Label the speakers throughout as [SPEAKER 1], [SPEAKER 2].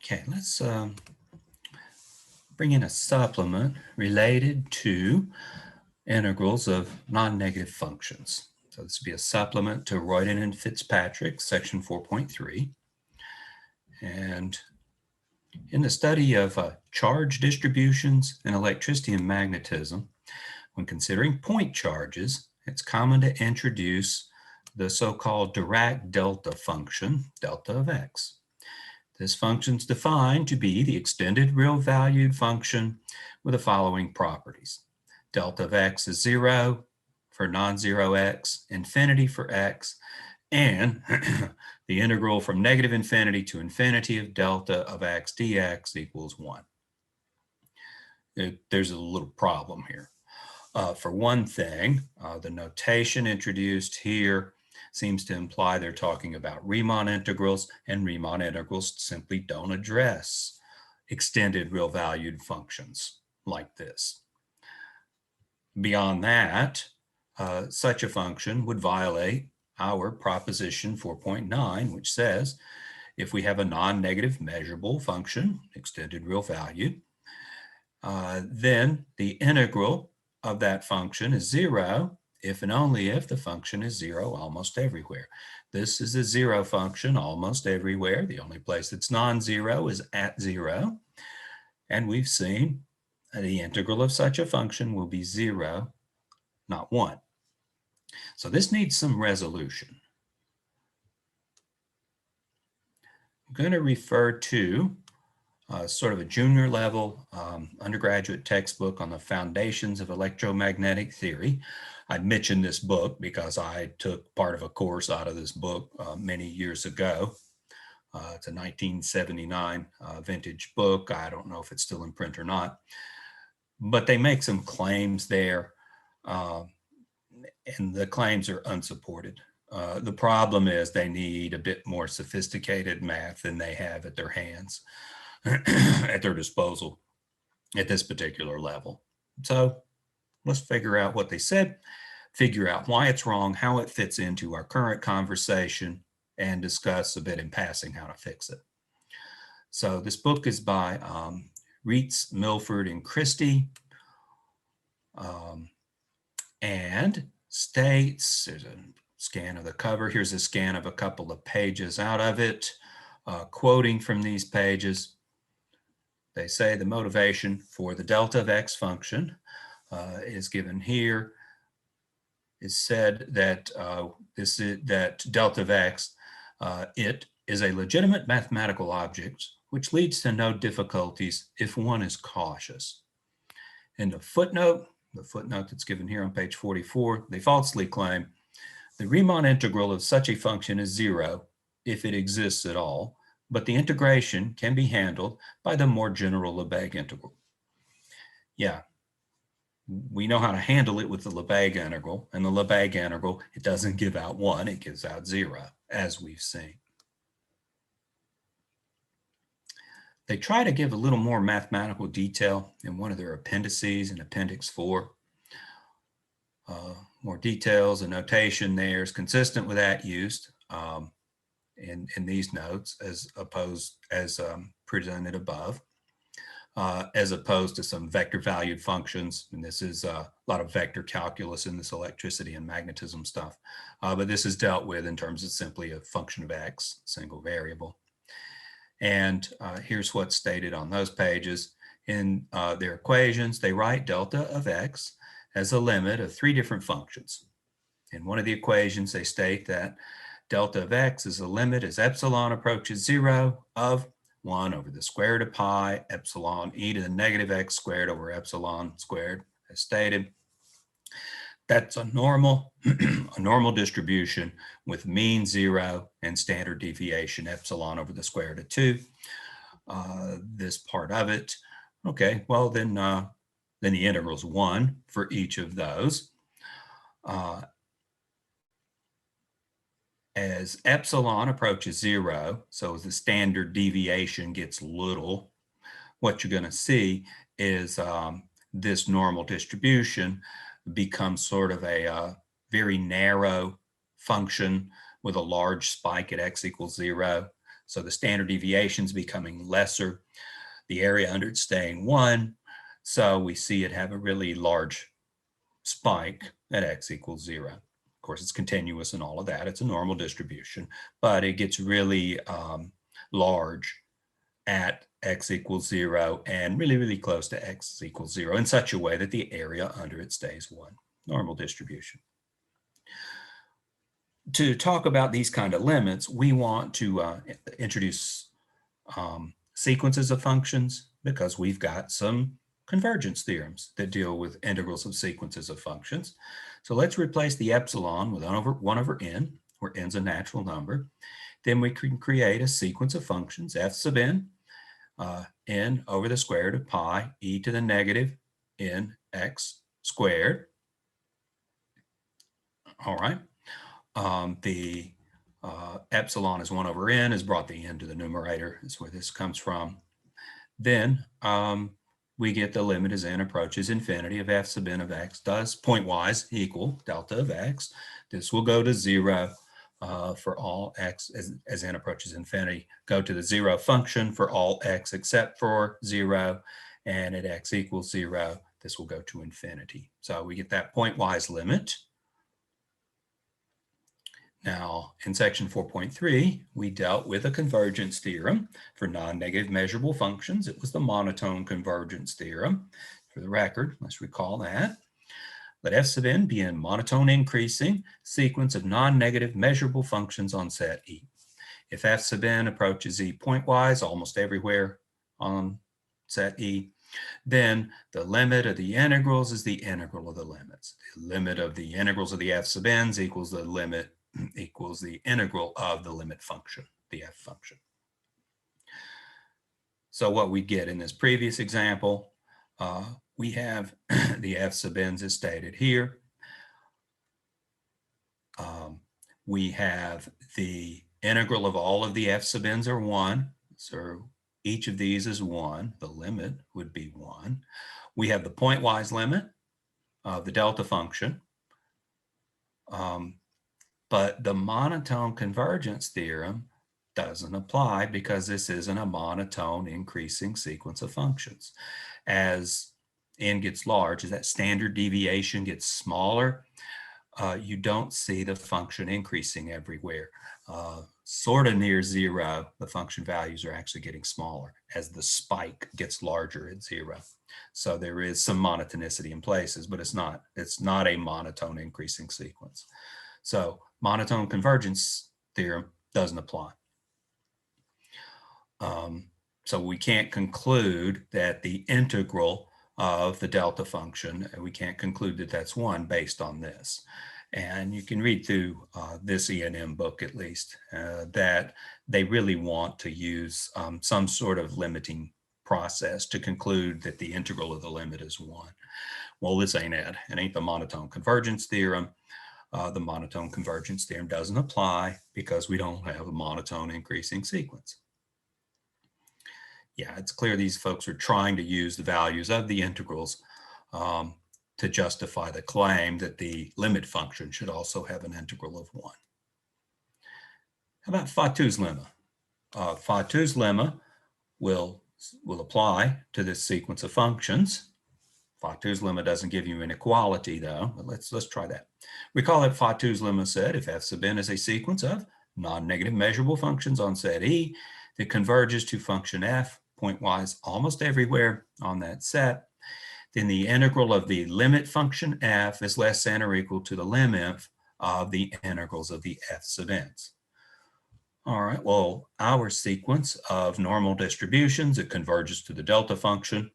[SPEAKER 1] Okay, let's bring in a supplement related to integrals of non-negative functions. So this would be a supplement to Royden and Fitzpatrick, section 4.3. And in the study of charge distributions in electricity and magnetism, when considering point charges, it's common to introduce the so-called Dirac delta function, delta of x. This function is defined to be the extended real valued function with the following properties. Delta of x is 0 for non-zero x, infinity for x, and the integral from negative infinity to infinity of delta of x dx equals 1. There's a little problem here. For one thing, the notation introduced here seems to imply they're talking about Riemann integrals, and Riemann integrals simply don't address extended real valued functions like this. Beyond that, such a function would violate our proposition 4.9, which says if we have a non-negative measurable function, extended real valued, then the integral of that function is 0 if and only if the function is 0 almost everywhere. This is a 0 function almost everywhere. The only place it's non-zero is at 0. And we've seen the integral of such a function will be 0, not 1. So this needs some resolution. I'm going to refer to sort of a junior level undergraduate textbook on the foundations of electromagnetic theory. I mentioned this book because I took part of a course out of this book many years ago. It's a 1979 vintage book. I don't know if it's still in print or not, but they make some claims there, and the claims are unsupported. The problem is they need a bit more sophisticated math than they have at their hands, at their disposal at this particular level. So let's figure out what they said, figure out why it's wrong, how it fits into our current conversation, and discuss a bit in passing how to fix it. So this book is by Reitz, Milford, and Christie, and states, there's a scan of the cover. Here's a scan of a couple of pages out of it, quoting from these pages. They say the motivation for the delta of x function is given here. It's said that that delta of x, it is a legitimate mathematical object which leads to no difficulties if one is cautious. In the footnote that's given here on page 44, they falsely claim the Riemann integral of such a function is 0 if it exists at all, but the integration can be handled by the more general Lebesgue integral. Yeah, we know how to handle it with the Lebesgue integral, and the Lebesgue integral, it doesn't give out 1, it gives out 0, as we've seen. They try to give a little more mathematical detail in one of their appendices in Appendix 4. More details and notation there is consistent with that used in these notes as presented above, as opposed to some vector valued functions. And this is a lot of vector calculus in this electricity and magnetism stuff. But this is dealt with in terms of simply a function of x, single variable. And here's what's stated on those pages. In their equations, they write delta of x as a limit of 3 different functions. In one of the equations, they state that delta of x is a limit as epsilon approaches 0 of 1 over the square root of pi epsilon e to the negative x squared over epsilon squared, as stated. That's a normal, a normal distribution with mean 0 and standard deviation epsilon over the square root of 2. This part of it, okay, well then the integral is 1 for each of those. As epsilon approaches 0, so as the standard deviation gets little, what you're going to see is this normal distribution becomes sort of a very narrow function with a large spike at x equals 0. So the standard deviation is becoming lesser. The area under it staying 1. So we see it have a really large spike at x equals 0. Of course, it's continuous and all of that. It's a normal distribution, but it gets really large at x equals 0 and really, really close to x equals 0 in such a way that the area under it stays 1. Normal distribution. To talk about these kind of limits, we want to introduce sequences of functions because we've got some convergence theorems that deal with integrals of sequences of functions. So let's replace the epsilon with 1 over n, where n's a natural number. Then we can create a sequence of functions, f sub n, n over the square root of pi e to the negative n x squared. All right. The epsilon is 1 over n, has brought the n to the numerator. That's where this comes from. Then we get the limit as n approaches infinity of f sub n of x does pointwise equal delta of x. This will go to 0 for all x as n approaches infinity. Go to the 0 function for all x except for 0. And at x equals 0, this will go to infinity. So we get that pointwise limit. Now, in section 4.3, we dealt with a convergence theorem for non-negative measurable functions. It was the monotone convergence theorem. For the record, let's recall that. Let f sub n be a monotone increasing sequence of non-negative measurable functions on set E. If f sub n approaches E pointwise almost everywhere on set E, then the limit of the integrals is the integral of the limits. The limit of the integrals of the f sub n's equals the limit equals the integral of the limit function, the f function. So what we get in this previous example, we have the f sub n's as stated here. We have the integral of all of the f sub n's are 1. So each of these is 1. The limit would be 1. We have the pointwise limit of the delta function. But the monotone convergence theorem doesn't apply because this isn't a monotone increasing sequence of functions. As n gets large, as that standard deviation gets smaller, you don't see the function increasing everywhere. Sort of near 0, the function values are actually getting smaller as the spike gets larger at 0. So there is some monotonicity in places, but it's not a monotone increasing sequence. So monotone convergence theorem doesn't apply. So we can't conclude that the integral of the delta function, we can't conclude that that's 1 based on this. And you can read through this E&M book at least, that they really want to use some sort of limiting process to conclude that the integral of the limit is 1. Well, this ain't it. It ain't the monotone convergence theorem. The monotone convergence theorem doesn't apply because we don't have a monotone increasing sequence. Yeah, it's clear these folks are trying to use the values of the integrals to justify the claim that the limit function should also have an integral of 1. How about Fatu's lemma? Fatu's lemma will apply to this sequence of functions. Fatu's lemma doesn't give you an equality though, but let's try that. Recall that Fatu's lemma said if f sub n is a sequence of non-negative measurable functions on set E that converges to function f pointwise almost everywhere on that set, then the integral of the limit function f is less than or equal to the limit of the integrals of the f sub n's. All right, well, our sequence of normal distributions, it converges to the delta function,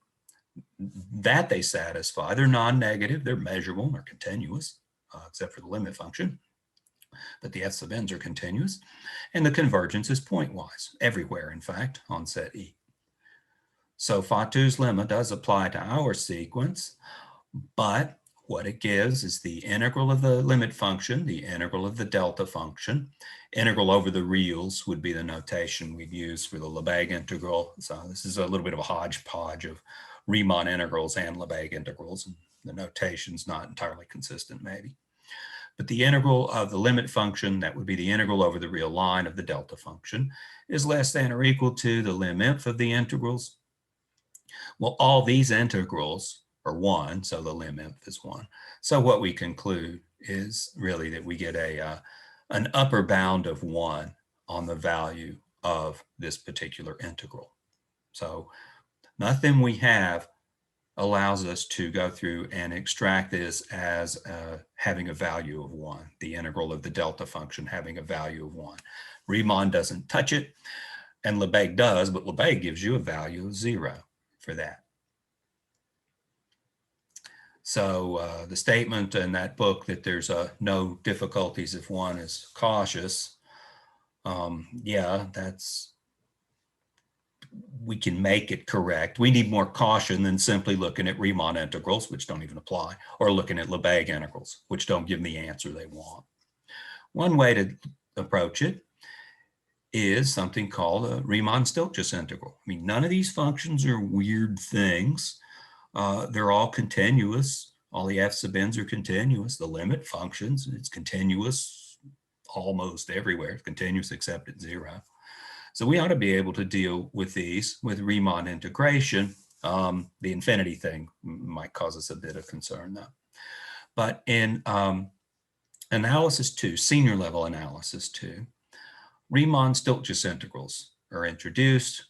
[SPEAKER 1] that they satisfy. They're non-negative, they're measurable, they're continuous, except for the limit function. But the f sub n's are continuous. And the convergence is pointwise, everywhere, in fact, on set E. So Fatu's lemma does apply to our sequence, but what it gives is the integral of the limit function, the integral of the delta function. Integral over the reals would be the notation we'd use for the Lebesgue integral. So this is a little bit of a hodgepodge of Riemann integrals and Lebesgue integrals. And the notation's not entirely consistent, maybe. But the integral of the limit function, that would be the integral over the real line of the delta function, is less than or equal to the lim_inf of the integrals. Well, all these integrals are 1, so the lim_inf is 1. So what we conclude is really that we get an upper bound of 1 on the value of this particular integral. So nothing we have allows us to go through and extract this as having a value of 1, the integral of the delta function having a value of 1. Riemann doesn't touch it, and Lebesgue does, but Lebesgue gives you a value of 0 for that. So the statement in that book that there's no difficulties if one is cautious, yeah, we can make it correct. We need more caution than simply looking at Riemann integrals, which don't even apply, or looking at Lebesgue integrals, which don't give them the answer they want. One way to approach it is something called a Riemann-Stieltjes integral. I mean, none of these functions are weird things. They're all continuous. All the f sub n's are continuous. The limit functions, it's continuous almost everywhere. It's continuous except at 0. So we ought to be able to deal with these with Riemann integration. The infinity thing might cause us a bit of concern though. But in analysis 2, senior level analysis 2, Riemann-Stieltjes integrals are introduced.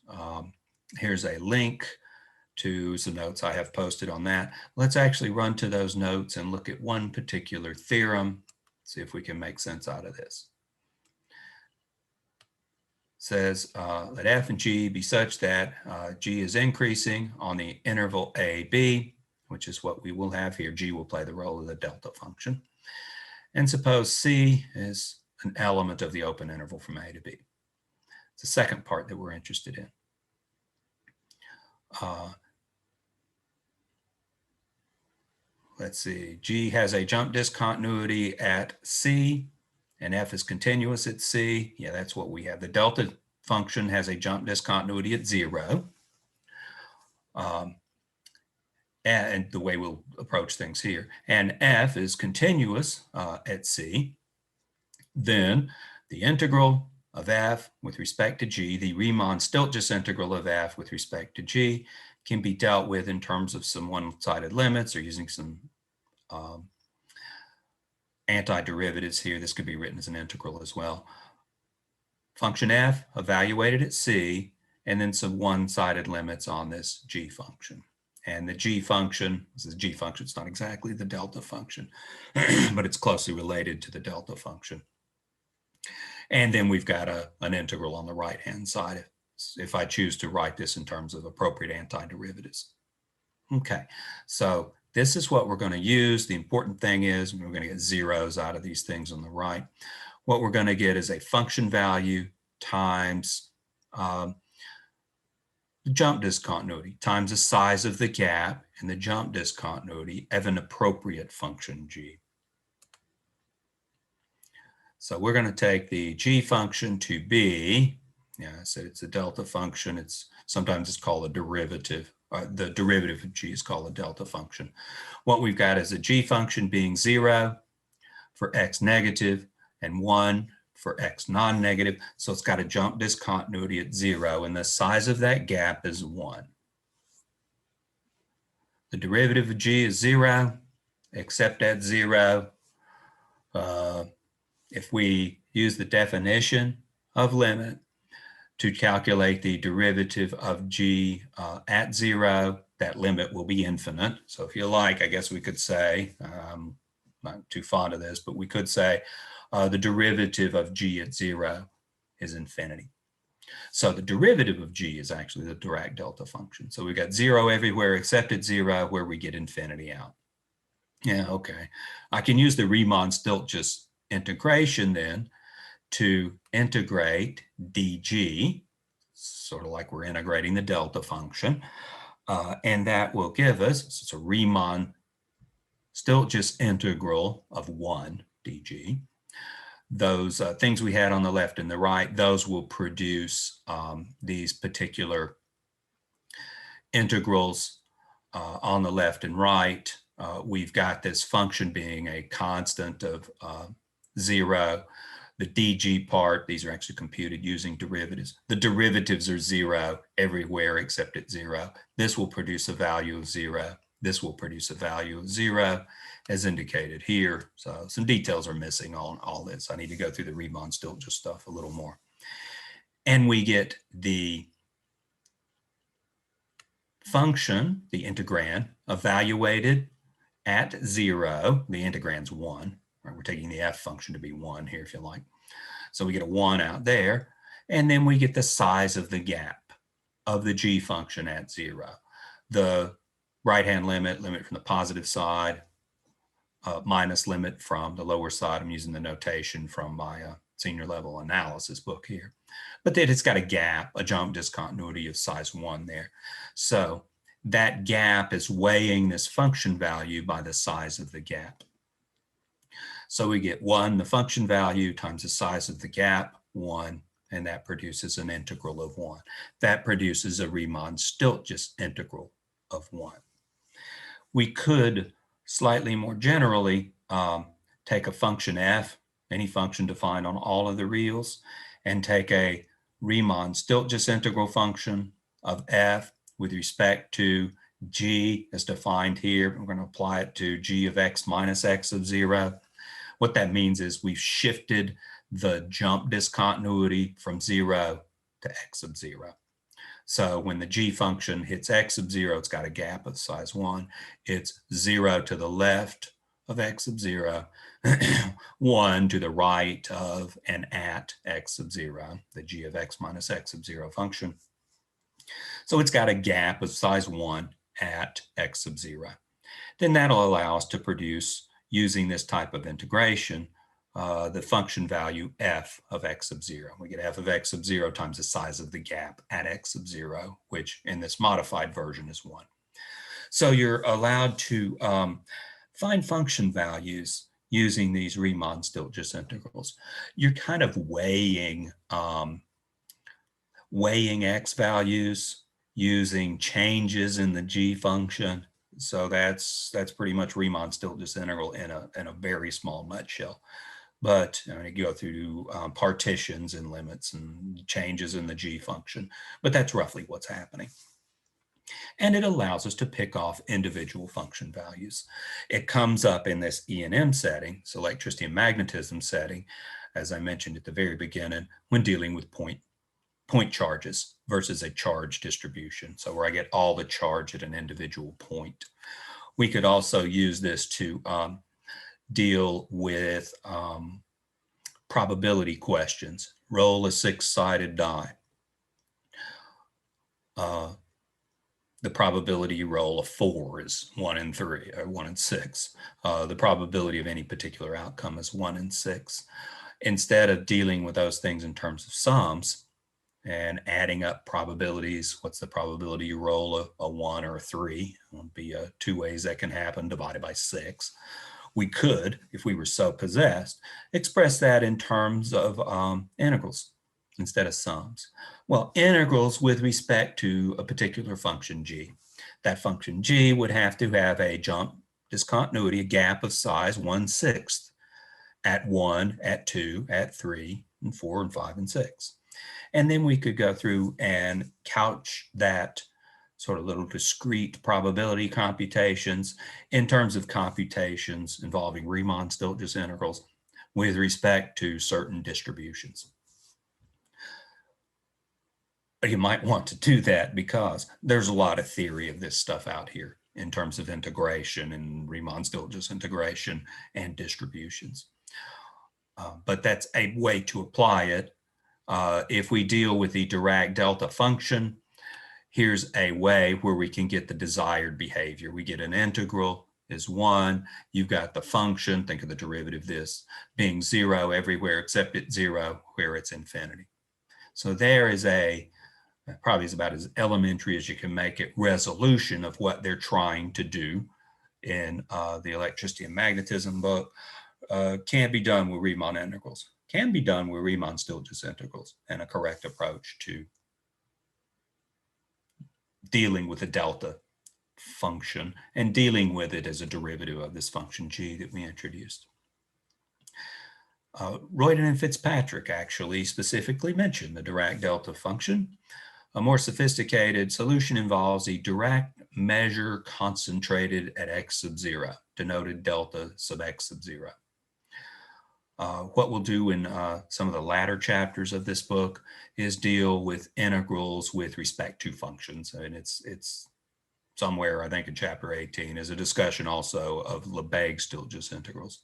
[SPEAKER 1] Here's a link to some notes I have posted on that. Let's actually run to those notes and look at one particular theorem, see if we can make sense out of this. Says let f and g be such that g is increasing on the interval a, b, which is what we will have here. G will play the role of the delta function. And suppose c is an element of the open interval from a to b. It's the second part that we're interested in. Let's see, G has a jump discontinuity at C, and F is continuous at C. Yeah, that's what we have. The delta function has a jump discontinuity at 0. And the way we'll approach things here. And F is continuous at C. Then the integral of F with respect to G, the Riemann-Stieltjes integral of F with respect to G, can be dealt with in terms of some one-sided limits or using some antiderivatives here. This could be written as an integral as well. Function F evaluated at C, and then some one-sided limits on this G function. And the G function, this is G function, it's not exactly the delta function, but it's closely related to the delta function. And then we've got an integral on the right-hand side if I choose to write this in terms of appropriate antiderivatives. Okay, so this is what we're going to use. The important thing is we're going to get zeros out of these things on the right. What we're going to get is a function value times the jump discontinuity times the size of the gap in the jump discontinuity of an appropriate function G. So we're going to take the G function to be, yeah, I said it's a delta function. Sometimes it's called a derivative. The derivative of G is called a delta function. What we've got is a G function being 0 for x negative and 1 for x non-negative. So it's got a jump discontinuity at 0, and the size of that gap is 1. The derivative of G is 0, except at 0. If we use the definition of limit to calculate the derivative of G at 0, that limit will be infinite. So if you like, I guess we could say, I'm not too fond of this, but we could say the derivative of G at 0 is infinity. So the derivative of G is actually the Dirac delta function. So we've got 0 everywhere except at 0 where we get infinity out. Yeah, okay. I can use the Riemann-Stieltjes integration then to integrate dg, sort of like we're integrating the delta function, and that will give us, so it's a Riemann-Stieltjes integral of 1 dg. Those things we had on the left and the right, those will produce these particular integrals on the left and right we've got this function being a constant of 0. The dg part, these are actually computed using derivatives. The derivatives are 0 everywhere except at 0. This will produce a value of 0. This will produce a value of 0 as indicated here. So some details are missing on all this. I need to go through the Riemann-Stieltjes stuff a little more. And we get the function, the integrand, evaluated at 0. The integrand's 1. Right? We're taking the f function to be 1 here, if you like. So we get a 1 out there. And then we get the size of the gap of the g function at 0. The right-hand limit from the positive side, minus limit from the lower side. I'm using the notation from my senior level analysis book here. But then it's got a gap, a jump discontinuity of size 1 there. So that gap is weighing this function value by the size of the gap. So we get 1, the function value, times the size of the gap, 1, and that produces an integral of 1. That produces a Riemann-Stieltjes integral of 1. We could slightly more generally take a function f, any function defined on all of the reals, and take a Riemann-Stieltjes integral function of f with respect to g as defined here. We're going to apply it to g of x minus x of 0. What that means is we've shifted the jump discontinuity from 0 to x of 0. So when the g function hits x of 0, it's got a gap of size 1. It's 0 to the left of x of 0, 1 to the right of and at x of 0, the g of x minus x of 0 function. So it's got a gap of size 1 at x of 0. Then that'll allow us to produce, using this type of integration, the function value f of x of 0. We get f of x of 0 times the size of the gap at x of 0, which in this modified version is 1. So you're allowed to find function values using these Riemann-Stieltjes integrals. You're kind of weighing x values using changes in the g function. So that's pretty much Riemann-Stieltjes integral in a very small nutshell. But you go through partitions and limits and changes in the g function. But that's roughly what's happening. And it allows us to pick off individual function values. It comes up in this E&M setting, so electricity and magnetism setting, as I mentioned at the very beginning, when dealing with point charges versus a charge distribution. So where I get all the charge at an individual point. We could also use this to deal with probability questions. Roll a 6-sided die. The probability you roll a 4 is 1 in 3, or 1 in 6. The probability of any particular outcome is 1 in 6. Instead of dealing with those things in terms of sums and adding up probabilities, what's the probability you roll a 1 or a 3? It would be 2 ways that can happen divided by 6. We could, if we were so possessed, express that in terms of integrals instead of sums. Well, integrals with respect to a particular function g. That function g would have to have a jump discontinuity, a gap of size 1/6 at 1, at 2, at 3, and 4, and 5, and 6. And then we could go through and couch that sort of little discrete probability computations in terms of computations involving Riemann-Stieltjes integrals with respect to certain distributions. But you might want to do that because there's a lot of theory of this stuff out here in terms of integration and Riemann-Stieltjes integration and distributions. But that's a way to apply it. If we deal with the Dirac delta function, here's a way where we can get the desired behavior. We get an integral is 1. You've got the function, think of the derivative of this, being 0 everywhere except at 0 where it's infinity. So there is probably is about as elementary as you can make it, resolution of what they're trying to do in the electricity and magnetism book. Can be done with Riemann integrals, can be done with Riemann-Stieltjes integrals, and a correct approach to dealing with the delta function and dealing with it as a derivative of this function g that we introduced. Royden and Fitzpatrick actually specifically mentioned the Dirac delta function. A more sophisticated solution involves a Dirac measure concentrated at x sub 0, denoted delta sub x sub 0. What we'll do in some of the latter chapters of this book is deal with integrals with respect to functions. And it's somewhere, I think in chapter 18, is a discussion also of Lebesgue-Stieltjes integrals.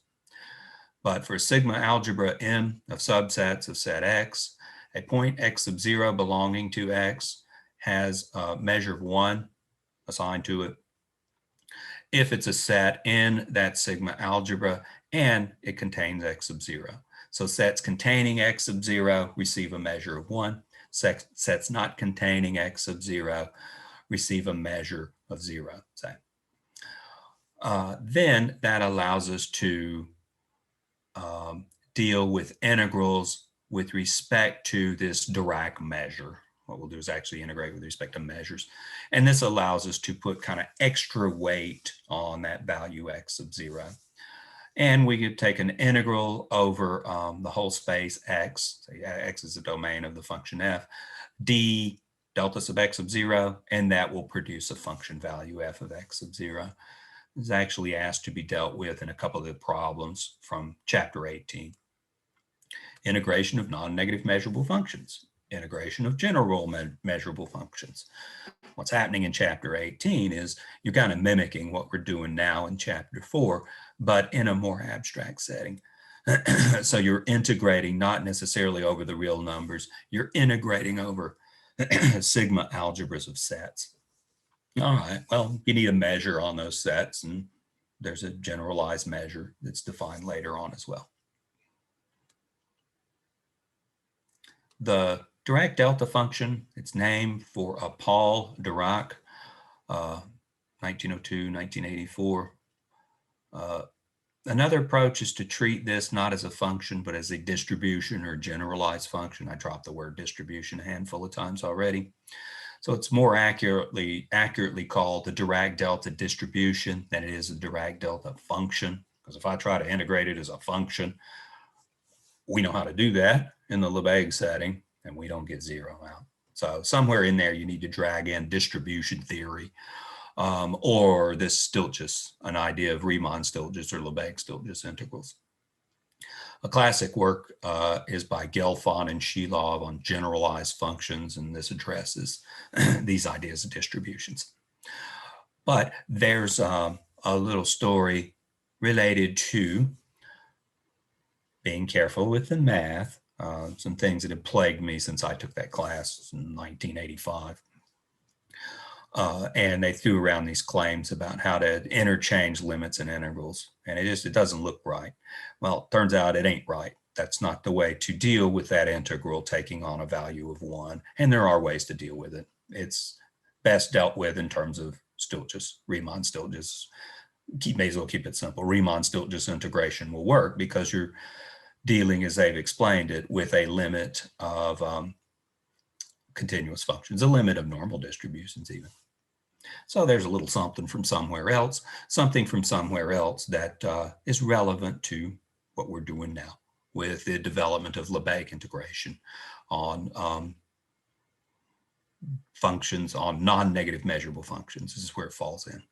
[SPEAKER 1] But for sigma algebra M of subsets of set X, a point x sub 0 belonging to X has a measure of 1 assigned to it if it's a set in that sigma algebra and it contains x sub 0. So sets containing x sub 0 receive a measure of 1. Sets not containing x sub 0 receive a measure of 0, say. Then that allows us to deal with integrals with respect to this Dirac measure. What we'll do is actually integrate with respect to measures. And this allows us to put kind of extra weight on that value x sub 0. And we could take an integral over the whole space x, so x is the domain of the function f, d delta sub x sub 0, and that will produce a function value f of x sub 0. This is actually asked to be dealt with in a couple of the problems from chapter 18. Integration of non-negative measurable functions, integration of general measurable functions. What's happening in chapter 18 is you're kind of mimicking what we're doing now in chapter 4, but in a more abstract setting. So you're integrating not necessarily over the real numbers, you're integrating over sigma algebras of sets. All right, well, you need a measure on those sets, and there's a generalized measure that's defined later on as well. The Dirac delta function, it's named for Paul Dirac, 1902, 1984. Another approach is to treat this not as a function, but as a distribution or generalized function. I dropped the word distribution a handful of times already. So it's more accurately called the Dirac delta distribution than it is a Dirac delta function. Because if I try to integrate it as a function, we know how to do that in the Lebesgue setting, and we don't get 0 out. So somewhere in there, you need to drag in distribution theory, or this Stieltjes, an idea of Riemann-Stieltjes or Lebesgue-Stieltjes integrals. A classic work is by Gelfand and Shilov on generalized functions, and this addresses these ideas of distributions. But there's a little story related to being careful with the math, some things that have plagued me since I took that class in 1985. And they threw around these claims about how to interchange limits and integrals, and it doesn't look right. Well, it turns out it ain't right. That's not the way to deal with that integral taking on a value of 1, and there are ways to deal with it. It's best dealt with in terms of Stieltjes, Riemann-Stieltjes. May as well keep it simple. Riemann-Stieltjes integration will work because you're dealing, as they've explained it, with a limit of continuous functions, a limit of normal distributions even. So there's a little something from somewhere else that is relevant to what we're doing now with the development of Lebesgue integration on functions, on non-negative measurable functions. This is where it falls in.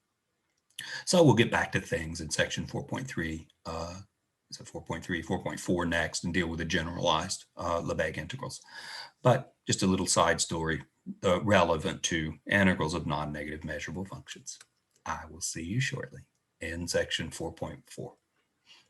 [SPEAKER 1] So we'll get back to things in section 4.3, 4.4 next, and deal with the generalized Lebesgue integrals. But just a little side story relevant to integrals of non-negative measurable functions. I will see you shortly in section 4.4.